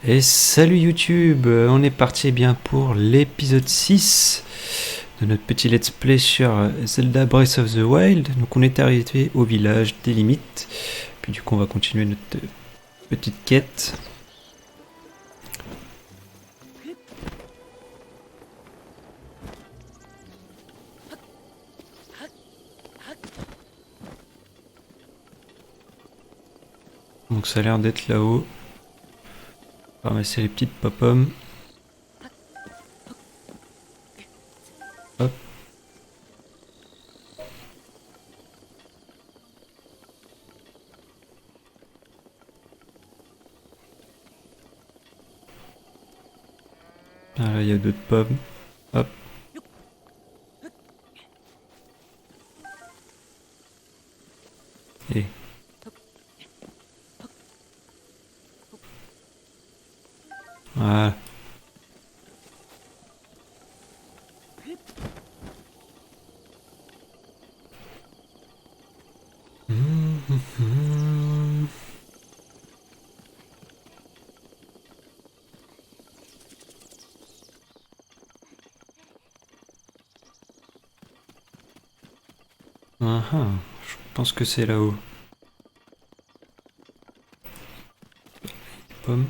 Et salut YouTube, on est parti bien pour l'épisode 6 de notre petit let's play sur Zelda Breath of the Wild. Donc on est arrivé au village des limites, puis du coup on va continuer notre petite quête. Donc ça a l'air d'être là-haut. On va ramasser les petites pop-pommes. Hop. Ah là il y a d'autres pommes. Hop. Et voilà. Ah ah, je pense que c'est là-haut. Pommes.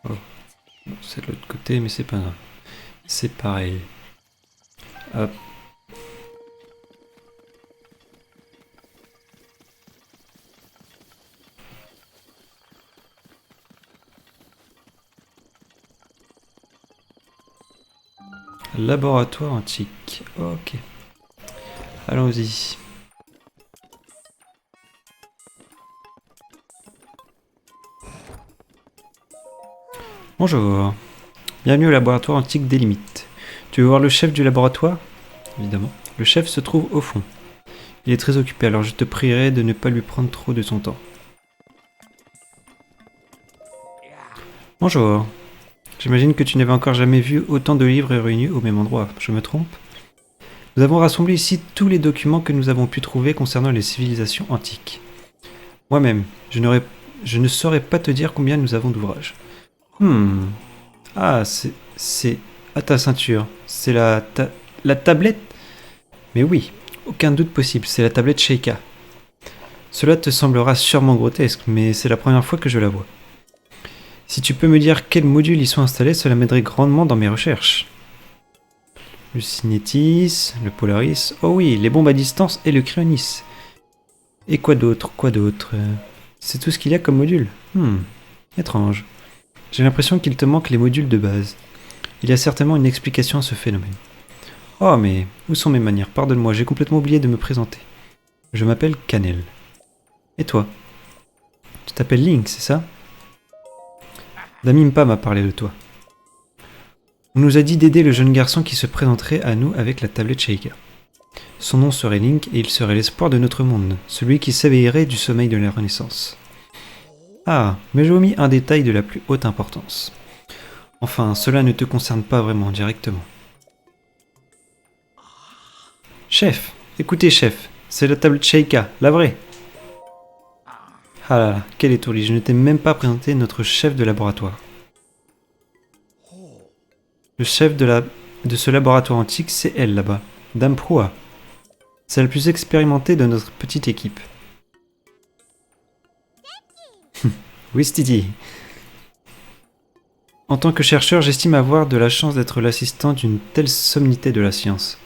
Oh, c'est de l'autre côté, mais c'est pas grave. C'est pareil. Hop. Laboratoire antique. Ok. Allons-y. Bonjour. Bienvenue au laboratoire antique des limites. Tu veux voir le chef du laboratoire? Évidemment. Le chef se trouve au fond. Il est très occupé, alors je te prierai de ne pas lui prendre trop de son temps. Bonjour. J'imagine que tu n'avais encore jamais vu autant de livres réunis au même endroit. Je me trompe? Nous avons rassemblé ici tous les documents que nous avons pu trouver concernant les civilisations antiques. Moi-même, je ne saurais pas te dire combien nous avons d'ouvrages. Ah, c'est... à ta ceinture. C'est la tablette? Mais oui, aucun doute possible, c'est la tablette Sheikah. Cela te semblera sûrement grotesque, mais c'est la première fois que je la vois. Si tu peux me dire quels modules y sont installés, cela m'aiderait grandement dans mes recherches. Le Cinétis, le Polaris... Oh oui, les bombes à distance et le Cryonis. Et quoi d'autre? C'est tout ce qu'il y a comme module. Étrange. J'ai l'impression qu'il te manque les modules de base. Il y a certainement une explication à ce phénomène. Oh mais, où sont mes manières? Pardonne-moi, j'ai complètement oublié de me présenter. Je m'appelle Cannelle. Et toi? Tu t'appelles Link, c'est ça? Damimpa m'a parlé de toi. On nous a dit d'aider le jeune garçon qui se présenterait à nous avec la tablette Sheikah. Son nom serait Link et il serait l'espoir de notre monde, celui qui s'éveillerait du sommeil de la Renaissance. Ah, mais j'ai omis un détail de la plus haute importance. Enfin, cela ne te concerne pas vraiment directement. Chef, écoutez chef, c'est la tablette Sheikah, la vraie. Ah là là, quel étourdi, je ne t'ai même pas présenté notre chef de laboratoire. Le chef de ce laboratoire antique, c'est elle là-bas, Dame Proa. C'est la plus expérimentée de notre petite équipe. Oui, Stidi. En tant que chercheur, j'estime avoir de la chance d'être l'assistant d'une telle sommité de la science.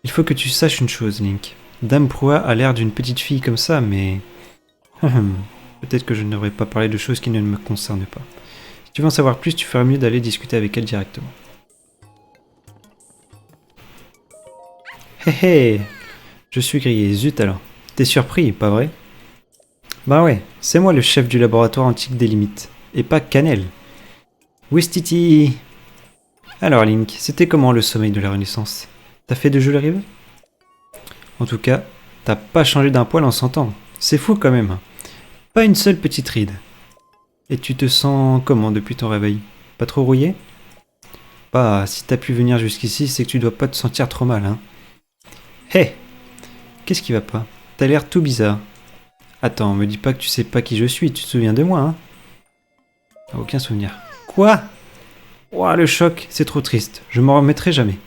Il faut que tu saches une chose, Link. Dame Proa a l'air d'une petite fille comme ça, mais... Peut-être que je ne devrais pas parler de choses qui ne me concernent pas. Si tu veux en savoir plus, tu feras mieux d'aller discuter avec elle directement. Hé hé! Je suis grillé, zut alors. T'es surpris, pas vrai? Bah ouais, c'est moi le chef du laboratoire antique des limites, et pas Cannelle. Wistiti! Alors Link, c'était comment le sommeil de la Renaissance? T'as fait de jolis rêves? En tout cas, T'as pas changé d'un poil en 100 ans. C'est fou quand même. Pas une seule petite ride. Et tu te sens comment depuis ton réveil? Pas trop rouillé? Bah, si t'as pu venir jusqu'ici, c'est que tu dois pas te sentir trop mal, hein. Hé! Qu'est-ce qui va pas? T'as l'air tout bizarre. Attends, me dis pas que tu sais pas qui je suis, tu te souviens de moi, hein? Ah, aucun souvenir. Quoi? Ouah, le choc, c'est trop triste, je m'en remettrai jamais.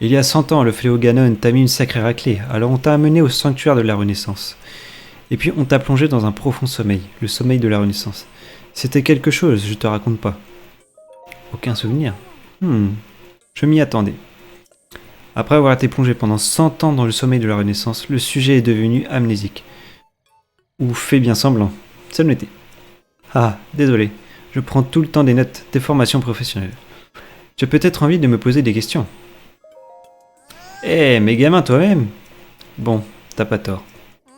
Il y a 100 ans, le fléau Ganon t'a mis une sacrée raclée, alors on t'a amené au sanctuaire de la Renaissance. Et puis on t'a plongé dans un profond sommeil, le sommeil de la Renaissance. C'était quelque chose, je te raconte pas. Aucun souvenir. Je m'y attendais. Après avoir été plongé pendant 100 ans dans le sommeil de la Renaissance, le sujet est devenu amnésique. Ou fait bien semblant. Ça le l'était. Ah, désolé. Je prends tout le temps des notes des formations professionnelles. Tu as peut-être envie de me poser des questions. Eh, mais gamin toi-même. Bon, t'as pas tort.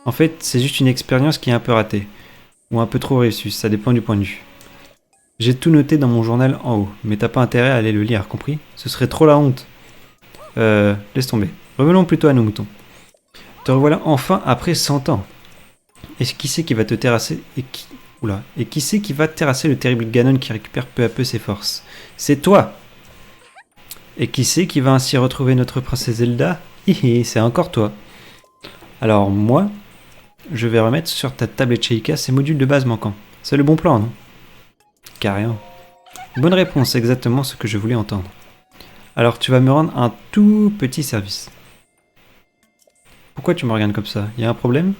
En fait, c'est juste une expérience qui est un peu ratée. Ou un peu trop réussie, ça dépend du point de vue. J'ai tout noté dans mon journal en haut, mais t'as pas intérêt à aller le lire, compris? Ce serait trop la honte. Laisse tomber. Revenons plutôt à nos moutons. Te revoilà enfin après 100 ans. Et qui c'est qui va te terrasser et qui c'est qui va terrasser le terrible Ganon qui récupère peu à peu ses forces? C'est toi! Et qui c'est qui va ainsi retrouver notre princesse Zelda? Hihi, c'est encore toi. Alors moi, je vais remettre sur ta tablette Sheikah ces modules de base manquants. C'est le bon plan, non? Carrément. Bonne réponse, exactement ce que je voulais entendre. Alors tu vas me rendre un tout petit service. Pourquoi tu me regardes comme ça? Y a un problème?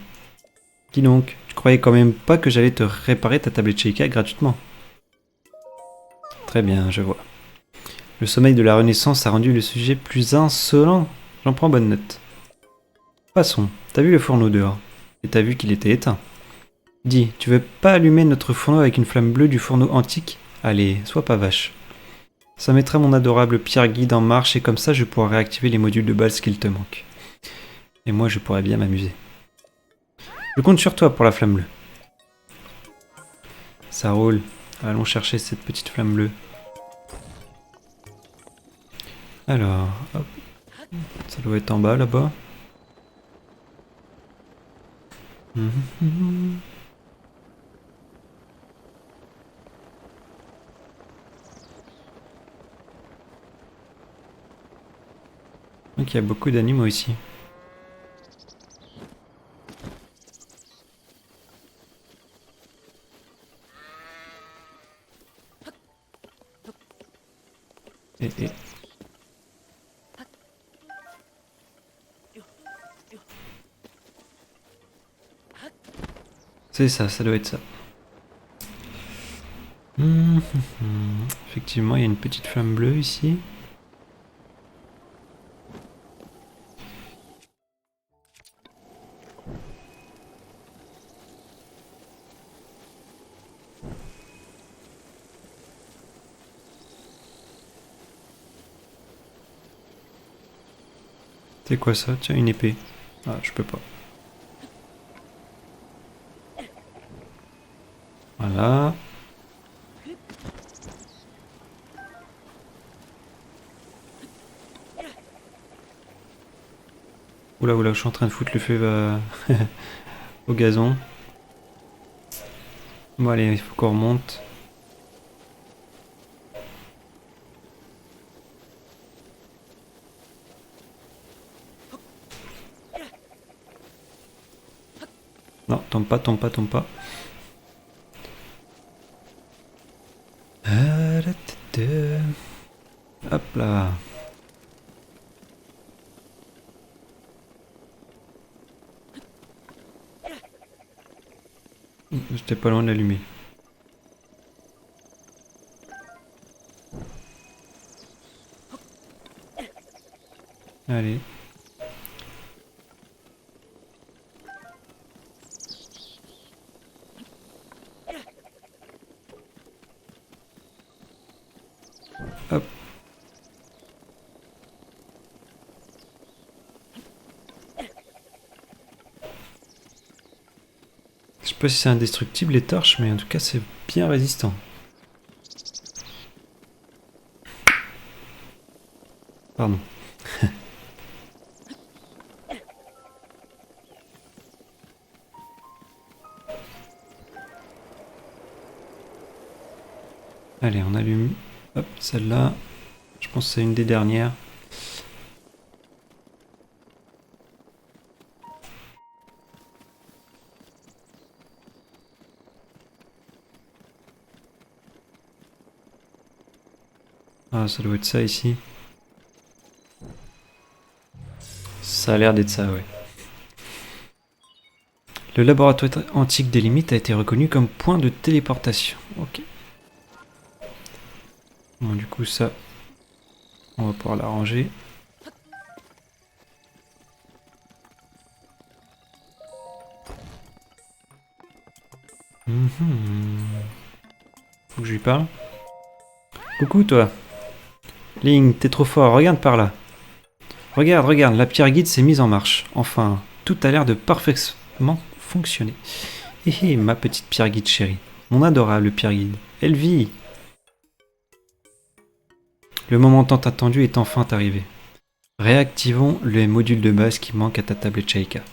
Dis donc, tu croyais quand même pas que j'allais te réparer ta tablette Sheikah gratuitement? Très bien, je vois. Le sommeil de la Renaissance a rendu le sujet plus insolent. J'en prends bonne note. Passons, t'as vu le fourneau dehors? Et t'as vu qu'il était éteint. Dis, tu veux pas allumer notre fourneau avec une flamme bleue du fourneau antique? Allez, sois pas vache. Ça mettra mon adorable Pierre Guide en marche et comme ça je pourrai réactiver les modules de base qu'il te manque. Et moi je pourrais bien m'amuser. Je compte sur toi pour la flamme bleue. Ça roule. Allons chercher cette petite flamme bleue. Alors, hop. Ça doit être en bas là-bas. Donc il y a beaucoup d'animaux ici. Et. C'est ça, ça doit être ça. Effectivement, il y a une petite flamme bleue ici. C'est quoi ça? Tiens, une épée. Ah, je peux pas. Voilà. Oula, oula, je suis en train de foutre le feu au gazon. Bon, allez, il faut qu'on remonte. Non, tombe pas, tombe pas, tombe pas. Hop là. J'étais pas loin de l'allumer. Allez. Hop. Je sais pas si c'est indestructible les torches, mais en tout cas c'est bien résistant. Pardon. Allez, on allume. Hop, celle-là. Je pense que c'est une des dernières. Ah, ça doit être ça ici. Ça a l'air d'être ça, ouais. Le laboratoire antique des limites a été reconnu comme point de téléportation. Ok. Bon, du coup, ça, on va pouvoir l'arranger. Faut que je lui parle. Coucou, toi. Ling, t'es trop fort, regarde par là. Regarde, regarde, la pierre guide s'est mise en marche. Enfin, tout a l'air de parfaitement fonctionner. Hé hé, ma petite pierre guide chérie. Mon adorable pierre guide. Elle vit. Le moment tant attendu est enfin arrivé. Réactivons les modules de base qui manquent à ta tablette Sheikah.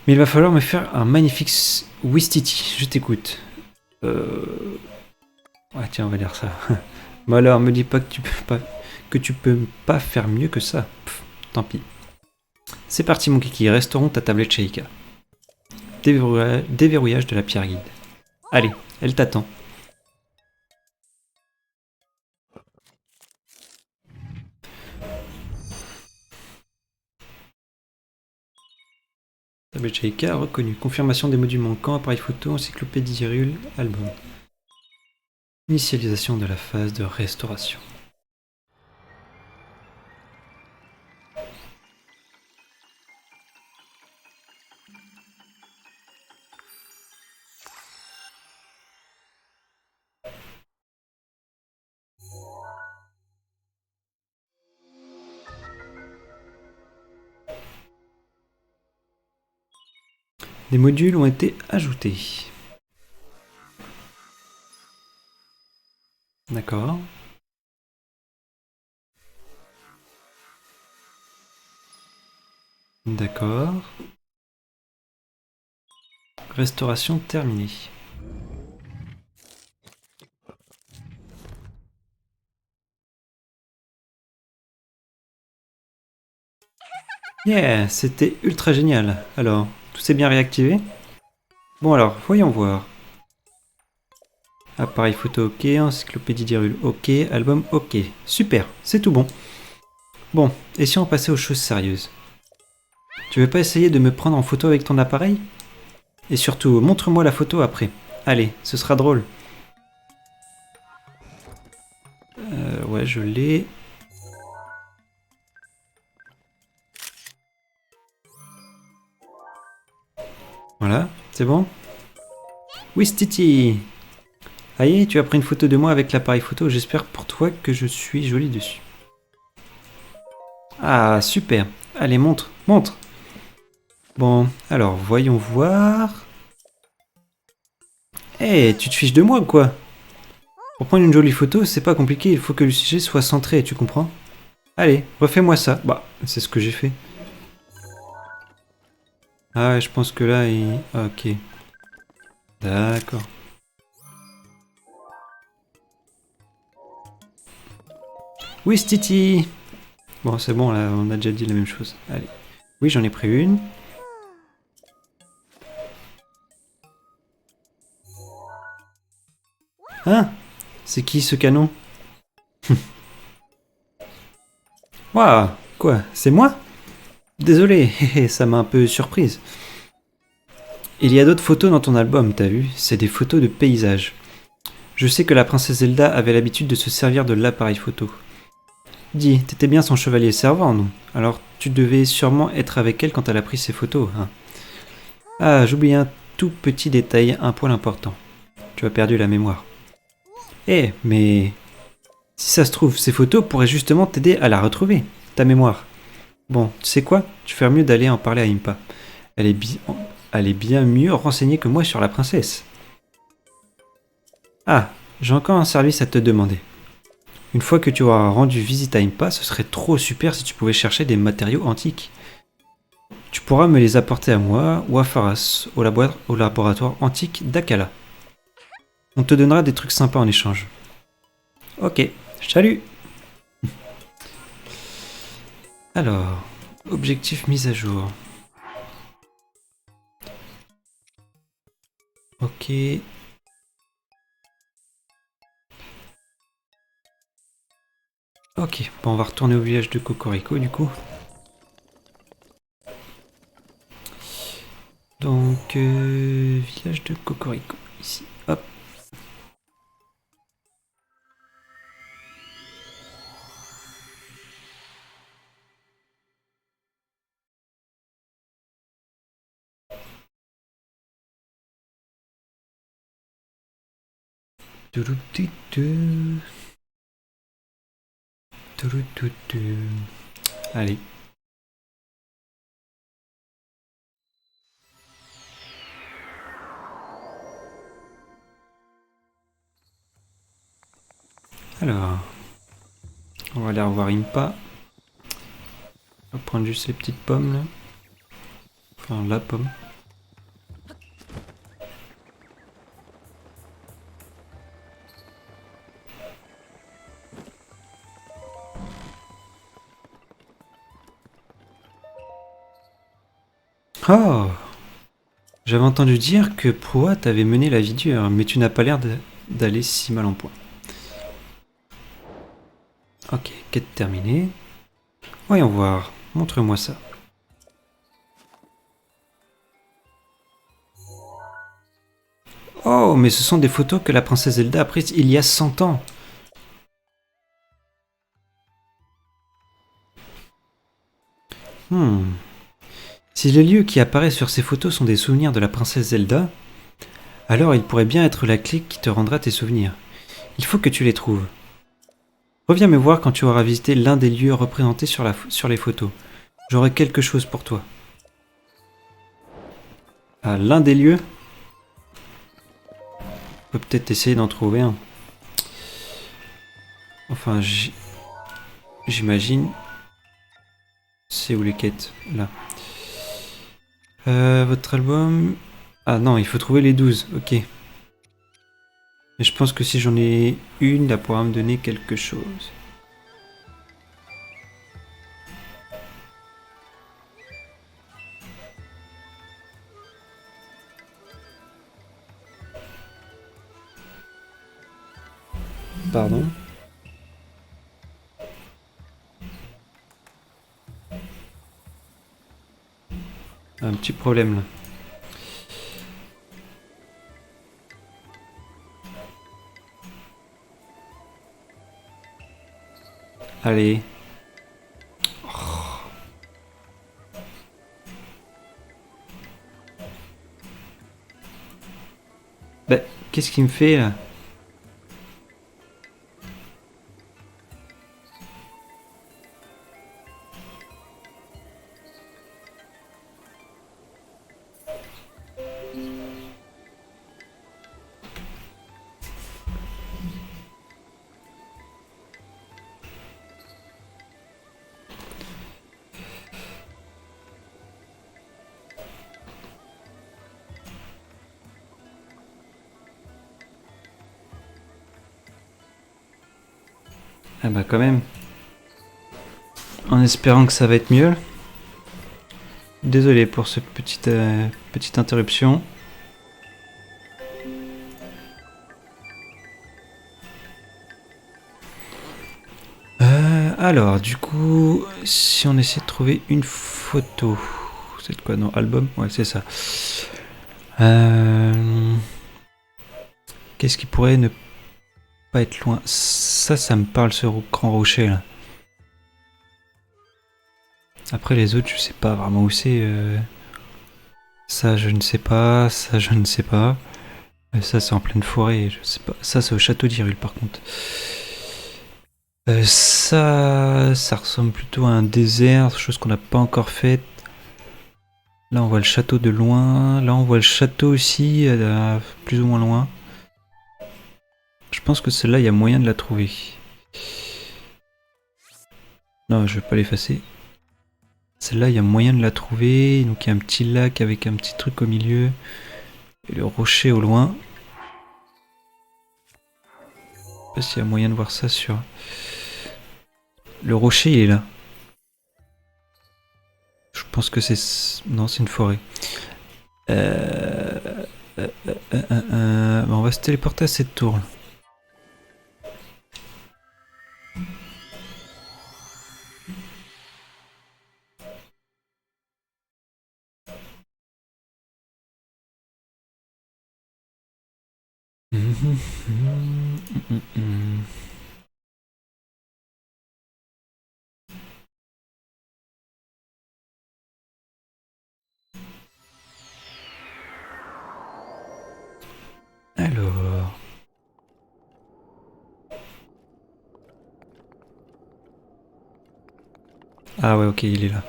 Mais il va falloir me faire un magnifique Wistiti. Je t'écoute. Ouais, tiens, on va dire ça. Mais alors, me dis pas que tu peux pas faire mieux que ça. Pff, tant pis. C'est parti, mon kiki. Restaurons ta tablette Sheikah. Déverrouillage de la pierre guide. Allez, elle t'attend. Tablette Sheikah reconnue. Confirmation des modules manquants. Appareil photo, encyclopédie Hyrule, album. Initialisation de la phase de restauration. Des modules ont été ajoutés. D'accord. D'accord. Restauration terminée. Yeah, c'était ultra génial. Alors, tout s'est bien réactivé? Bon alors, voyons voir. Appareil photo ok, encyclopédie d'Hyrule ok, album ok. Super, c'est tout bon. Bon, et si on passait aux choses sérieuses? Tu veux pas essayer de me prendre en photo avec ton appareil? Et surtout, montre-moi la photo après. Allez, ce sera drôle. Ouais, je l'ai. Voilà, c'est bon? Oui, Stiti! Aïe, tu as pris une photo de moi avec l'appareil photo, j'espère pour toi que je suis jolie dessus. Ah, super! Allez, montre, montre! Bon, alors, voyons voir... Eh, tu te fiches de moi ou quoi? Pour prendre une jolie photo, c'est pas compliqué, il faut que le sujet soit centré, tu comprends? Allez, refais-moi ça. Bah, c'est ce que j'ai fait. Ah, ouais, je pense que là, il... Ah, ok. D'accord. Oui, Stiti! Bon, c'est bon, là, on a déjà dit la même chose. Allez. Oui, j'en ai pris une. Hein? C'est qui ce canon? Waouh! Quoi? C'est moi? Désolé, ça m'a un peu surprise. Il y a d'autres photos dans ton album, t'as vu? C'est des photos de paysages. Je sais que la princesse Zelda avait l'habitude de se servir de l'appareil photo. Dis, t'étais bien son chevalier servant, non? Alors tu devais sûrement être avec elle quand elle a pris ses photos, hein? Ah, j'oublie un tout petit détail, un point important. Tu as perdu la mémoire. Eh, mais... Si ça se trouve, ces photos pourraient justement t'aider à la retrouver, ta mémoire. Bon, tu sais quoi? Tu ferais mieux d'aller en parler à Impa. Elle est bien mieux renseignée que moi sur la princesse. Ah, j'ai encore un service à te demander. Une fois que tu auras rendu visite à Impa, ce serait trop super si tu pouvais chercher des matériaux antiques. Tu pourras me les apporter à moi ou à Faras, au laboratoire antique d'Akala. On te donnera des trucs sympas en échange. Ok, salut. Alors, objectif mise à jour. Ok. Ok, bon, on va retourner au village de Cocorico du coup. Donc, village de Cocorico, ici, hop. Allez. Alors, on va aller revoir Impa. On va prendre juste les petites pommes là. Enfin, la pomme. Oh! J'avais entendu dire que Proa t'avait mené la vie dure, mais tu n'as pas l'air d'aller si mal en point. Ok, quête terminée. Voyons voir, montre-moi ça. Oh, mais ce sont des photos que la princesse Zelda a prises il y a 100 ans. Si les lieux qui apparaissent sur ces photos sont des souvenirs de la princesse Zelda, alors il pourrait bien être la clé qui te rendra tes souvenirs. Il faut que tu les trouves. Reviens me voir quand tu auras visité l'un des lieux représentés sur les photos. J'aurai quelque chose pour toi. Ah, l'un des lieux? On peut peut-être essayer d'en trouver un. Enfin, j'imagine. C'est où les quêtes? Là. Votre album... Ah non, il faut trouver les 12, ok. Mais je pense que si j'en ai une, elle pourra me donner quelque chose. Pardon? Un petit problème là. Allez. Oh. Bah, qu'est-ce qu'il me fait là? Ah bah quand même. En espérant que ça va être mieux. Désolé pour cette petite interruption. Alors, du coup, si on essaie de trouver une photo... C'est de quoi, non? Album? Ouais, c'est ça. Qu'est-ce qui pourrait ne pas être loin? Ça me parle, ce grand rocher, là. Après, les autres, je sais pas vraiment où c'est. Ça, je ne sais pas. Ça, je ne sais pas. Ça, c'est en pleine forêt, je sais pas. Ça, c'est au château d'Hyrule, par contre. Ça ressemble plutôt à un désert, chose qu'on n'a pas encore faite. Là, on voit le château de loin. Là, on voit le château aussi, plus ou moins loin. Je pense que celle-là, il y a moyen de la trouver. Non, je vais pas l'effacer. Celle-là, il y a moyen de la trouver. Donc, il y a un petit lac avec un petit truc au milieu. Et le rocher au loin. pas s'il y a moyen de voir ça sur... Le rocher, il est là. Je pense que c'est... Non, c'est une forêt. On va se téléporter à cette tour. Là. Alors... Ah ouais, ok, il est là.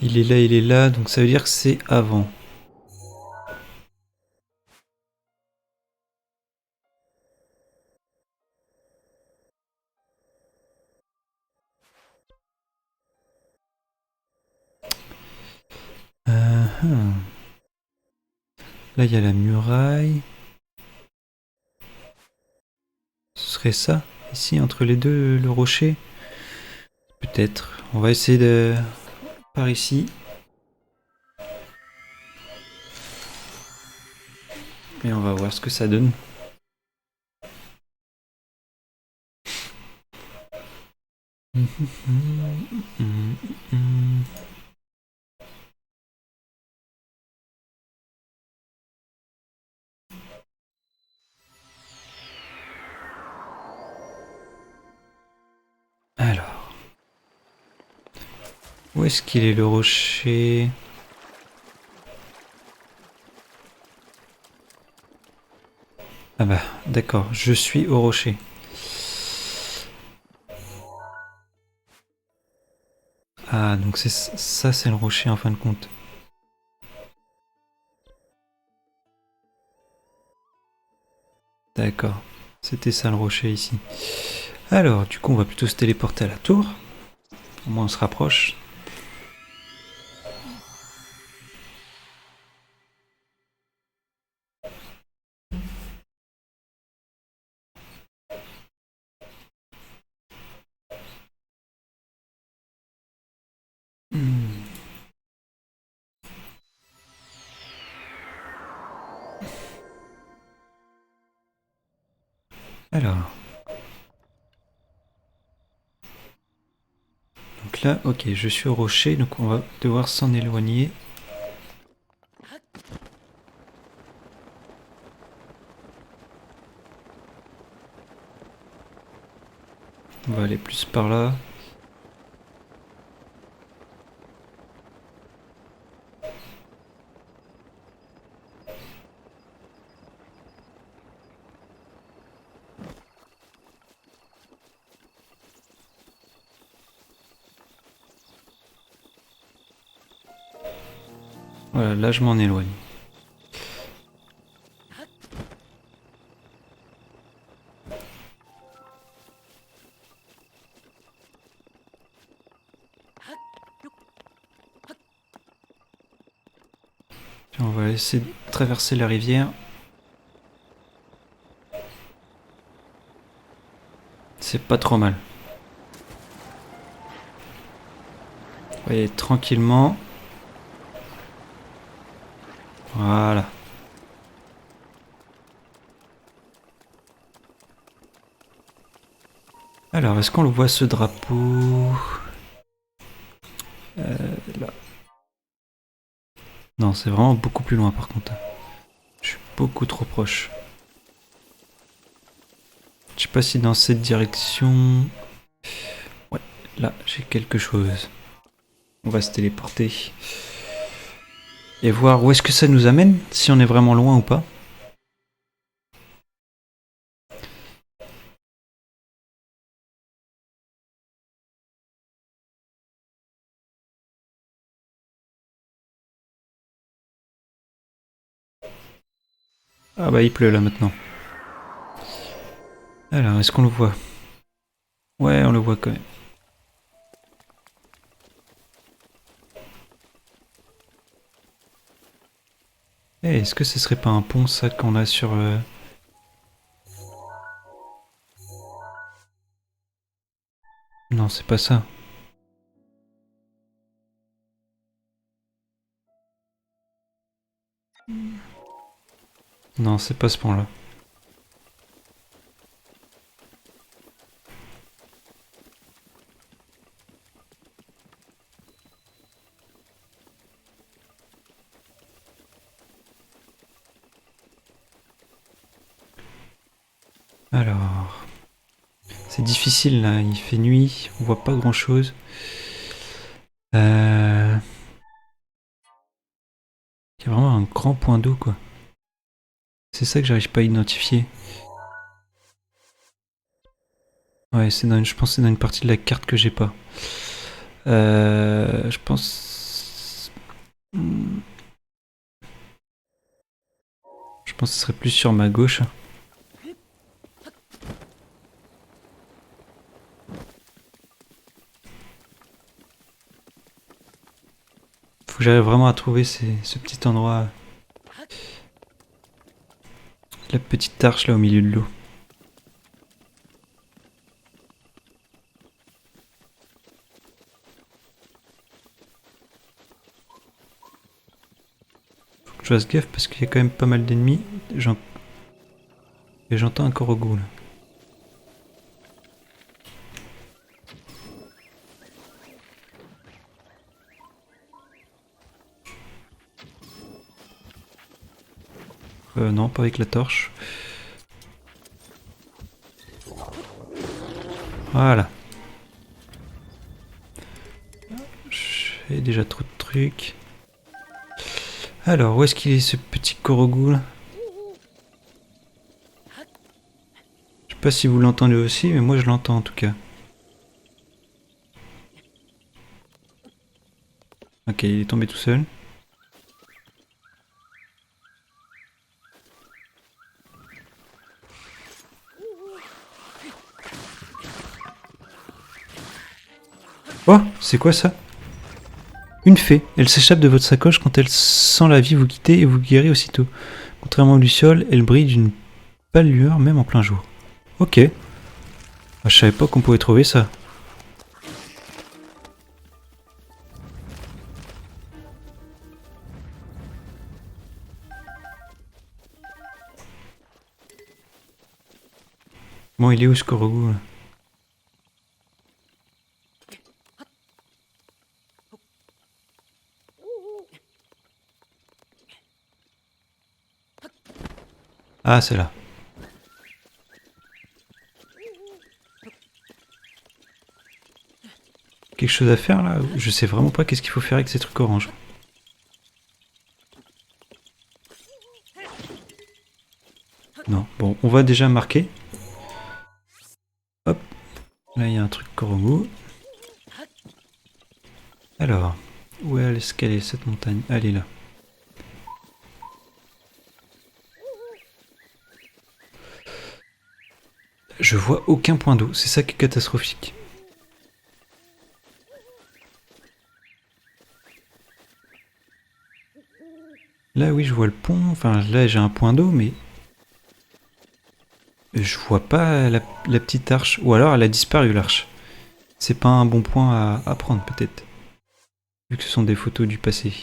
Il est là, donc ça veut dire que c'est avant. Uh-huh. Là, il y a la muraille. Ce serait ça, ici, entre les deux, le rocher. Peut-être. On va essayer de... Par ici. Et on va voir ce que ça donne. Alors... Où est-ce qu'il est le rocher? Ah bah, d'accord, je suis au rocher. Ah, donc c'est ça, c'est le rocher en fin de compte. D'accord, c'était ça le rocher ici. Alors, du coup, on va plutôt se téléporter à la tour. Au moins, on se rapproche. Hmm. Alors... Donc là, ok, je suis au rocher, donc on va devoir s'en éloigner. On va aller plus par là. Voilà, là je m'en éloigne. Puis on va essayer de traverser la rivière. C'est pas trop mal. On va y aller tranquillement. Voilà. Alors, est-ce qu'on le voit ce drapeau? Là. Non, c'est vraiment beaucoup plus loin par contre. Je suis beaucoup trop proche. Je sais pas si dans cette direction... Ouais, là, j'ai quelque chose. On va se téléporter. Et voir où est-ce que ça nous amène, si on est vraiment loin ou pas. Ah bah il pleut là maintenant. Alors, est-ce qu'on le voit? Ouais, on le voit quand même. Est-ce que ce serait pas un pont ça qu'on a sur... c'est pas ça. Non, c'est pas ce pont-là. Alors... C'est difficile là, il fait nuit, on voit pas grand chose. Il y a vraiment un grand point d'eau quoi. C'est ça que j'arrive pas à identifier. Ouais, je pense que c'est dans une partie de la carte que j'ai pas. Je pense... Je pense que ce serait plus sur ma gauche. Faut que j'arrive vraiment à trouver ce petit endroit. La petite arche là au milieu de l'eau. Faut que je fasse gaffe parce qu'il y a quand même pas mal d'ennemis. Et j'entends un Korogu là. Non, pas avec la torche. Voilà. J'ai déjà trop de trucs. Alors, où est-ce qu'il est ce petit Korogu là? Je sais pas si vous l'entendez aussi, mais moi je l'entends en tout cas. Ok, il est tombé tout seul. Oh, c'est quoi ça? Une fée. Elle s'échappe de votre sacoche quand elle sent la vie vous quitter et vous guérit aussitôt. Contrairement aux lucioles, elle brille d'une pâle lueur même en plein jour. Ok. Ah, je savais pas qu'on pouvait trouver ça. Bon, il est où ce Korogu là? Ah, c'est là. Quelque chose à faire là? Je sais vraiment pas qu'est-ce qu'il faut faire avec ces trucs oranges. Non, bon, on va déjà marquer. Hop, là il y a un truc Korogu. Alors, où est-ce qu'elle est cette montagne? Elle est là. Je vois aucun point d'eau, c'est ça qui est catastrophique. Là oui je vois le pont, enfin là j'ai un point d'eau mais je vois pas la petite arche. Ou alors elle a disparu l'arche. C'est pas un bon point à prendre peut-être. Vu que ce sont des photos du passé.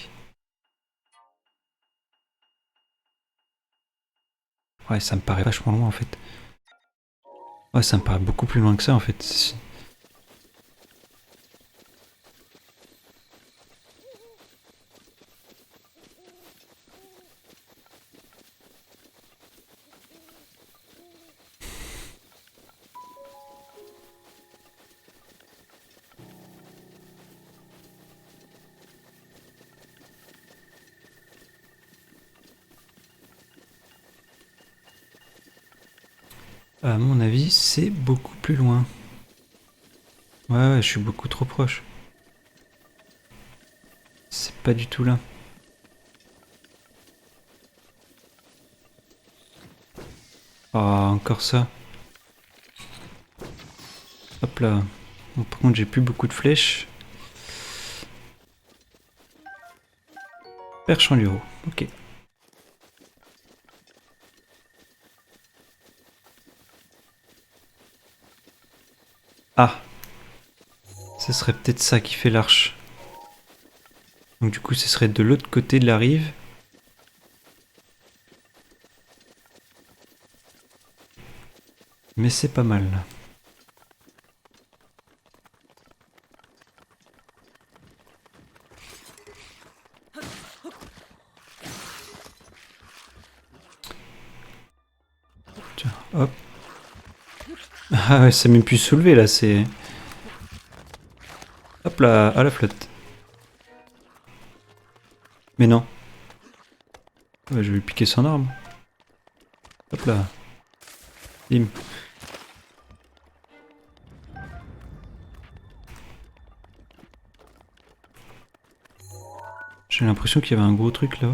Ouais ça me paraît vachement loin en fait. Ouais ça me paraît beaucoup plus loin que ça en fait. À mon avis c'est beaucoup plus loin. Ouais je suis beaucoup trop proche. C'est pas du tout là. Ah encore ça. Hop là. Bon, par contre j'ai plus beaucoup de flèches. Perche en l'euro. Ok. Ah. Ce serait peut-être ça qui fait l'arche. Donc du coup, ce serait de l'autre côté de la rive. Mais c'est pas mal. Tiens, hop. Ah ouais, c'est même plus soulevé là, c'est... Hop là, à la flotte. Mais non. Ouais, je vais lui piquer son arme. Hop là. Bim. J'ai l'impression qu'il y avait un gros truc là.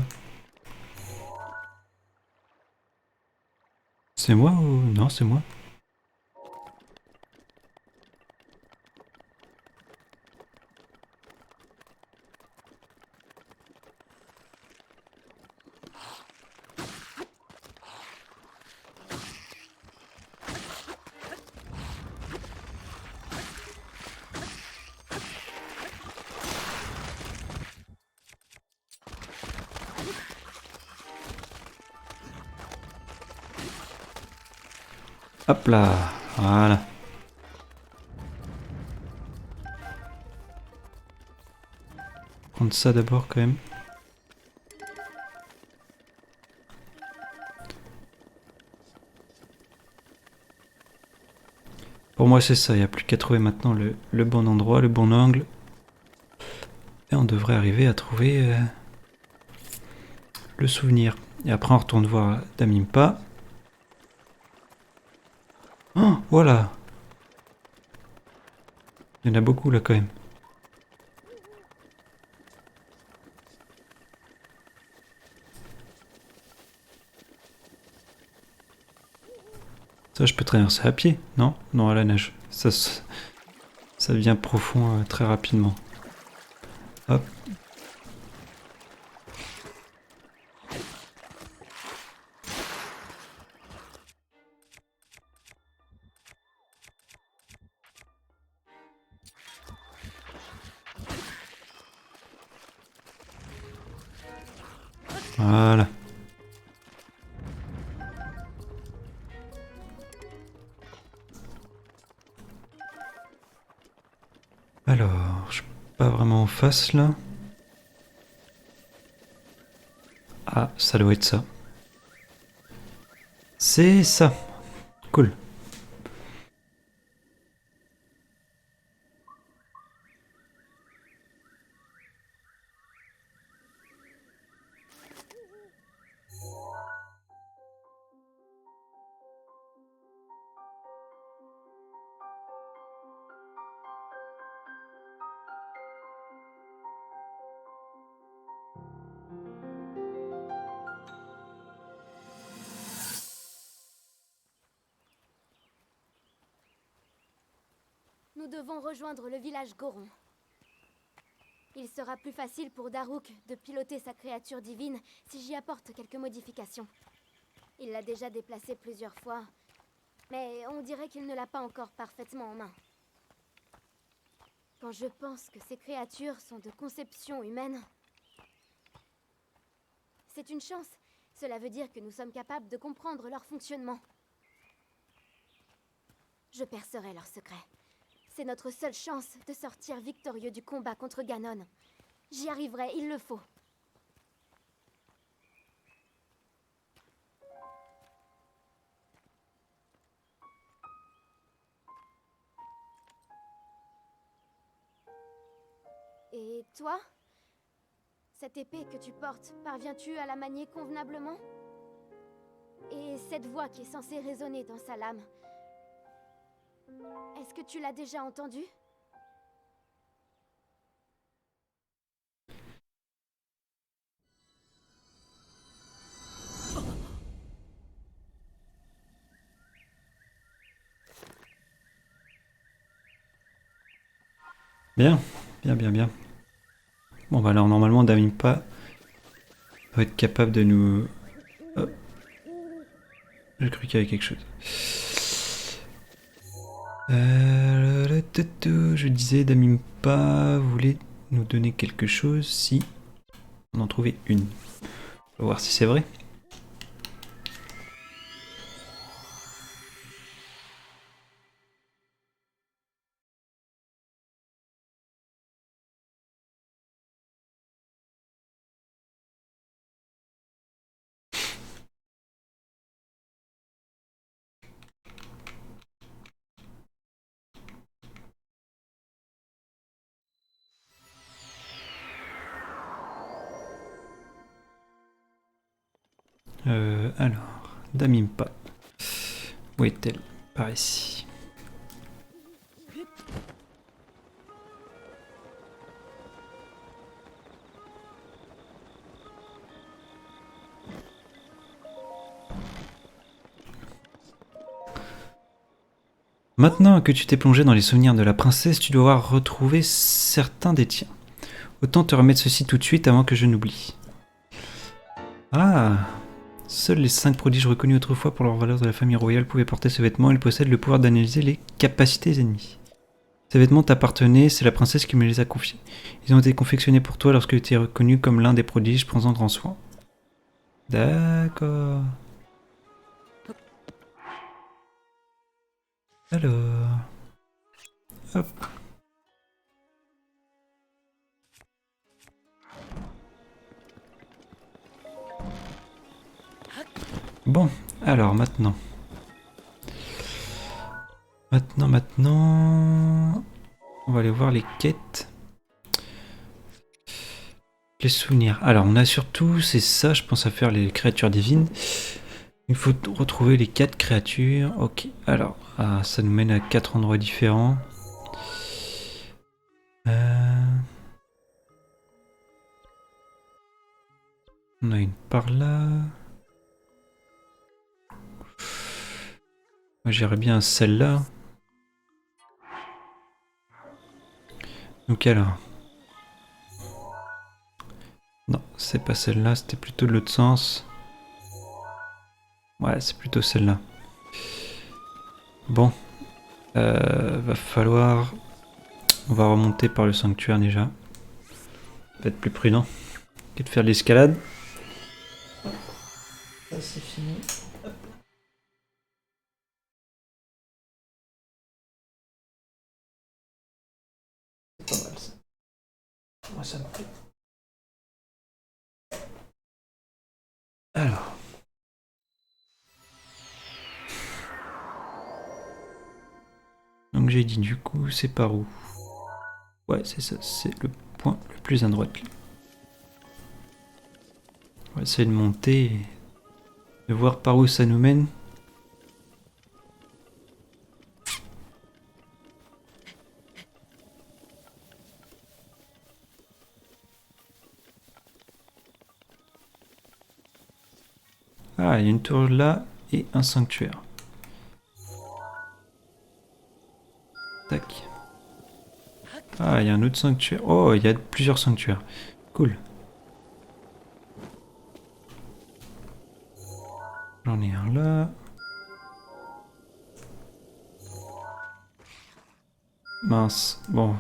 C'est moi ou... Non, c'est moi. Hop là. Voilà. Prendre ça d'abord quand même. Pour moi c'est ça, il n'y a plus qu'à trouver maintenant le bon endroit, le bon angle. Et on devrait arriver à trouver le souvenir. Et après on retourne voir Damimpa. Oh, voilà. Il y en a beaucoup là quand même. Ça je peux traverser à pied, non? Non, à la neige. Ça devient profond très rapidement. Hop. Voilà. Alors, je suis pas vraiment en face là. Ah, ça doit être ça. C'est ça. Cool. Nous devons rejoindre le village Goron. Il sera plus facile pour Daruk de piloter sa créature divine si j'y apporte quelques modifications. Il l'a déjà déplacée plusieurs fois, mais on dirait qu'il ne l'a pas encore parfaitement en main. Quand je pense que ces créatures sont de conception humaine, c'est une chance. Cela veut dire que nous sommes capables de comprendre leur fonctionnement. Je percerai leurs secrets. C'est notre seule chance de sortir victorieux du combat contre Ganon. J'y arriverai, il le faut. Et toi? Cette épée que tu portes, parviens-tu à la manier convenablement? Et cette voix qui est censée résonner dans sa lame, est-ce que tu l'as déjà entendue? Bien, bien, bien, bien. Bon bah alors normalement Damimpa doit être capable de nous... Hop. J'ai cru qu'il y avait quelque chose. Je disais, Damimpa voulait nous donner quelque chose si on en trouvait une. On va voir si c'est vrai. Alors, Damimpa. Où est-elle? Par ici. Maintenant que tu t'es plongé dans les souvenirs de la princesse, tu dois retrouver certains des tiens. Autant te remettre ceci tout de suite avant que je n'oublie. Ah! Seuls les 5 prodiges reconnus autrefois pour leur valeur de la famille royale pouvaient porter ce vêtement. Ils possèdent le pouvoir d'analyser les capacités ennemies. Ces vêtements t'appartenaient, c'est la princesse qui me les a confiés. Ils ont été confectionnés pour toi lorsque tu es reconnu comme l'un des prodiges, prends-en grand soin. D'accord. Alors... Hop. Bon, alors maintenant... Maintenant... On va aller voir les quêtes. Les souvenirs. Alors, on a surtout, c'est ça, je pense à faire les créatures divines. Il faut retrouver les 4 créatures. Ok, alors, ça nous mène à 4 endroits différents. On a une par là. Moi, j'irais bien celle-là. Donc alors... Non, c'est pas celle-là, c'était plutôt de l'autre sens. Ouais, c'est plutôt celle-là. Bon. Va falloir... On va remonter par le sanctuaire déjà. Va être plus prudent que de faire de l'escalade. Ça c'est fini. C'est pas mal ça. Moi ça me plaît. Alors. Donc j'ai dit du coup c'est par où? Ouais c'est ça, c'est le point le plus à droite. On va essayer de monter et de voir par où ça nous mène. Ah, il y a une tour là et un sanctuaire. Tac. Ah, il y a un autre sanctuaire. Oh, il y a plusieurs sanctuaires. Cool. J'en ai un là. Mince. Bon.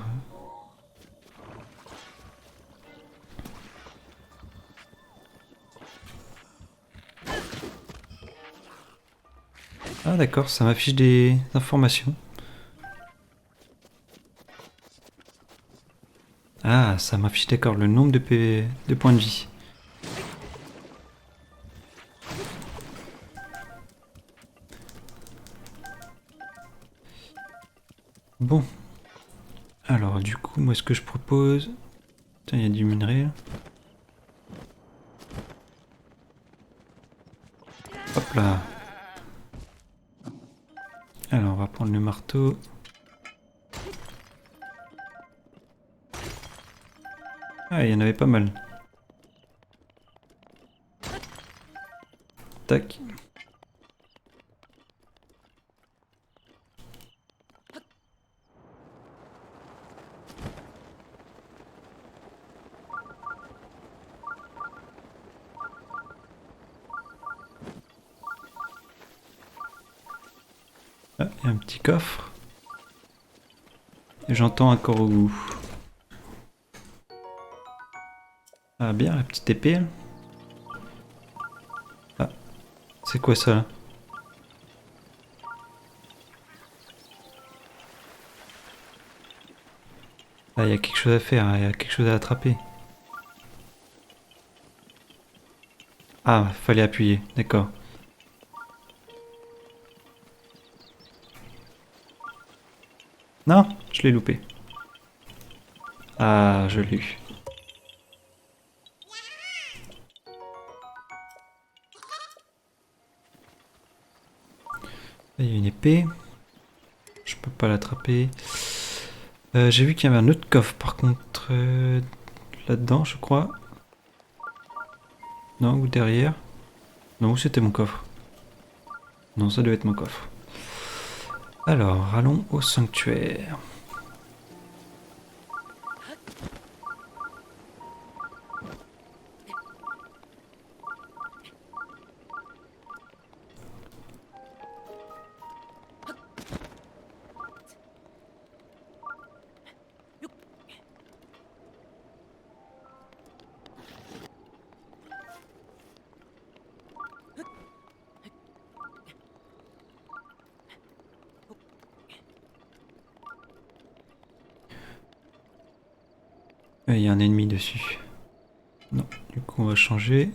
Ah d'accord, ça m'affiche des informations. Ah, ça m'affiche d'accord le nombre de points de vie. Bon. Alors du coup, moi ce que je propose... Tiens, il y a du minerai là. Hop là. Alors on va prendre le marteau. Ah, il y en avait pas mal. Tac. Ah, il y a un petit coffre. Et j'entends un Korogu. Ah bien, la petite épée. Ah, c'est quoi ça là? Ah, il y a quelque chose à faire, il y a quelque chose à attraper. Ah, fallait appuyer, d'accord. Non, je l'ai loupé. Ah, je l'ai eu. Il y a une épée. Je peux pas l'attraper. J'ai vu qu'il y avait un autre coffre par contre là-dedans, je crois. Non, ou derrière. Non, où c'était mon coffre? Non, ça doit être mon coffre. Alors, allons au sanctuaire. Il y a un ennemi dessus. Non, du coup on va changer.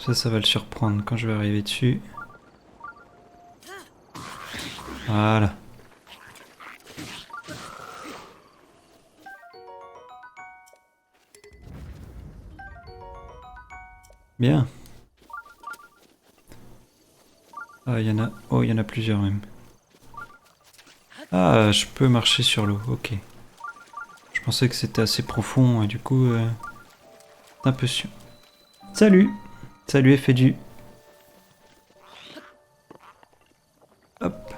Comme ça va le surprendre quand je vais arriver dessus. Voilà. Bien. Ah, il y en a... Oh, il y en a plusieurs même. Ah, je peux marcher sur l'eau, ok. Je pensais que c'était assez profond et du coup... c'est un peu sûr. Salut! Salut FDU. Hop.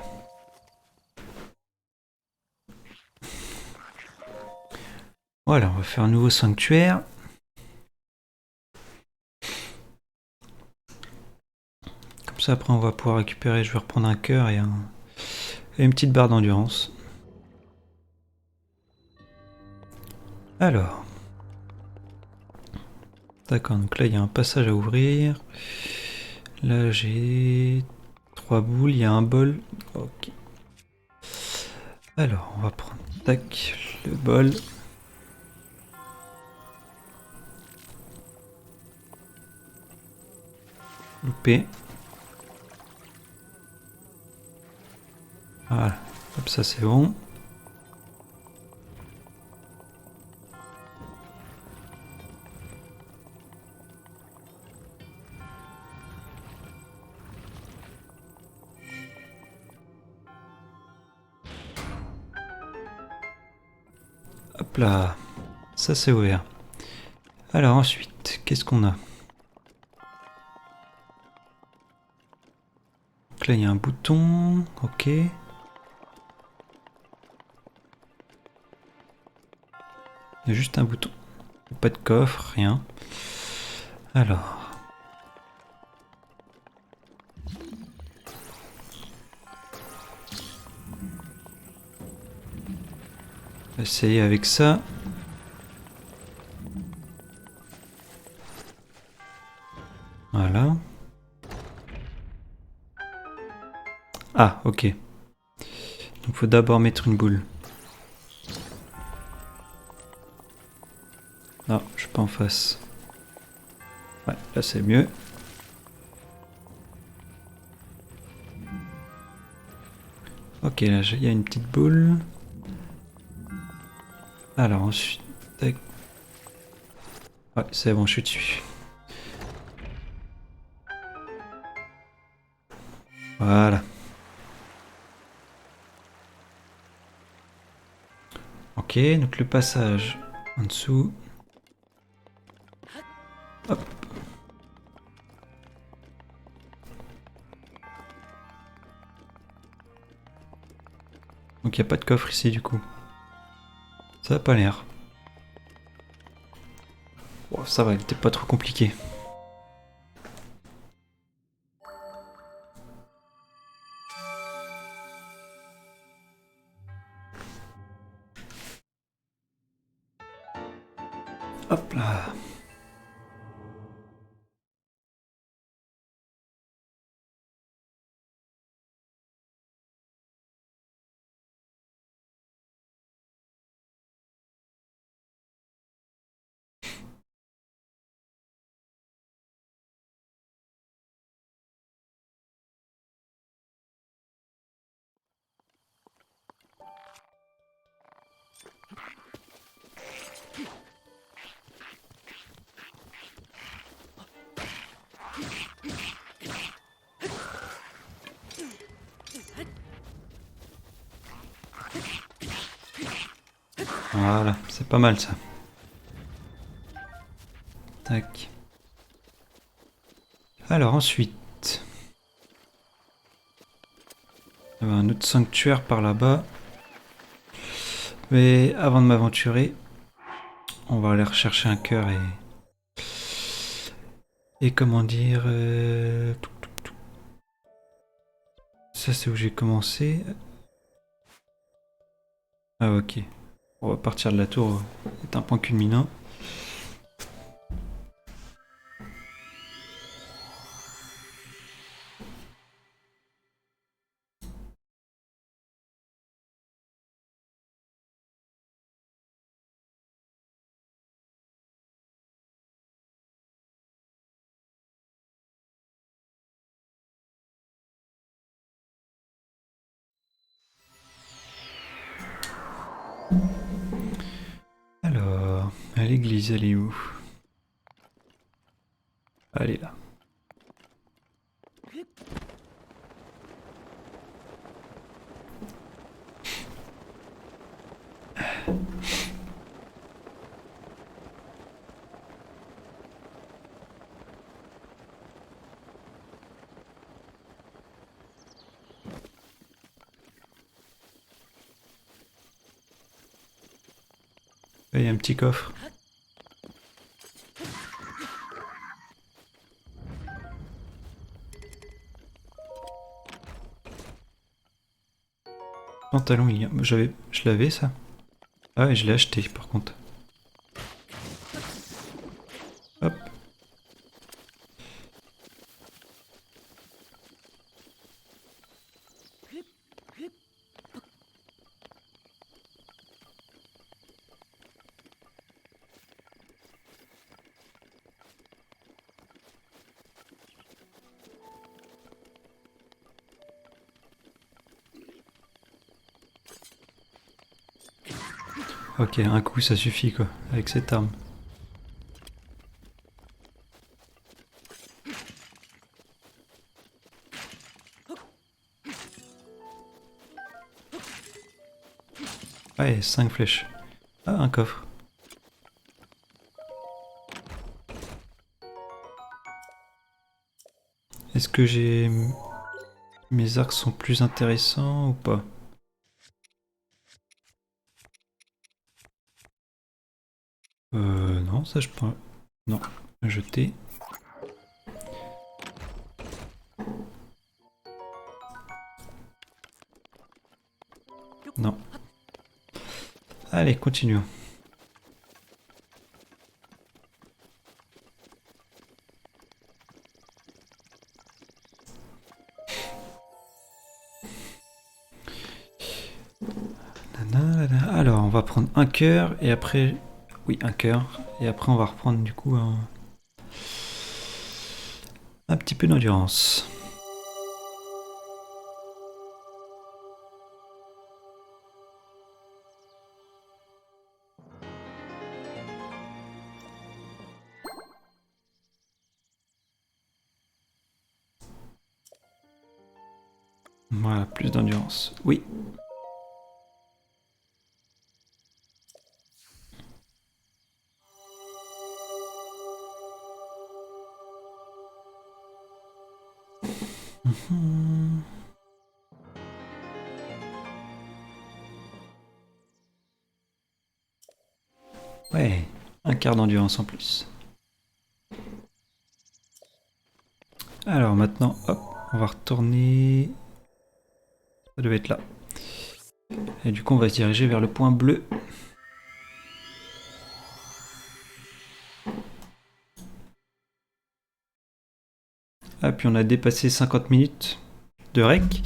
Voilà, on va faire un nouveau sanctuaire. Comme ça après on va pouvoir récupérer, je vais reprendre un cœur et une petite barre d'endurance. Alors. D'accord, donc là il y a un passage à ouvrir. Là j'ai 3 boules, il y a un bol. Ok. Alors on va prendre tac, le bol. Loupé. Voilà, hop ça c'est bon. Hop là, ça c'est ouvert. Alors ensuite, qu'est-ce qu'on a? Donc là il y a un bouton, ok. Il y a juste un bouton. Pas de coffre, rien. Alors. Essayer avec ça. Voilà. Ah, ok. Donc faut d'abord mettre une boule. Non, je suis pas en face. Ouais, là c'est mieux. Ok, là il y a une petite boule. Alors ensuite... Tac. Ouais, c'est bon, je suis dessus. Voilà. Ok, donc le passage en dessous. Hop. Donc il n'y a pas de coffre ici du coup. Ça a pas l'air. Oh, ça va, il était pas trop compliqué. Hop là. Voilà, c'est pas mal ça. Tac. Alors ensuite, il y a un autre sanctuaire par là-bas. Mais avant de m'aventurer, on va aller rechercher un cœur et comment dire. Ça c'est où j'ai commencé. Ah ok. On va partir de la tour. C'est un point culminant. Alors, l'église, elle est où? Elle est là. Il y a un petit coffre. Pantalon, je l'avais ça. Ah ouais, je l'ai acheté par contre. Hop. Ok, un coup ça suffit quoi, avec cette arme. Ouais, 5 flèches. Ah, un coffre. Est-ce que j'ai... Mes arcs sont plus intéressants ou pas? Non, ça je prends... Non, jeter. Non. Allez, continuons. Alors, on va prendre un cœur et après... Oui, un cœur. Et après, on va reprendre du coup un petit peu d'endurance. Voilà, plus d'endurance. Oui. Mhm. Ouais, un quart d'endurance en plus. Alors maintenant, hop, on va retourner... Ça devait être là. Et du coup, on va se diriger vers le point bleu. Ah, puis on a dépassé 50 minutes de rec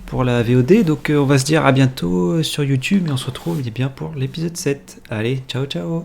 pour la VOD. Donc on va se dire à bientôt sur YouTube et on se retrouve bien pour l'épisode 7. Allez, ciao ciao.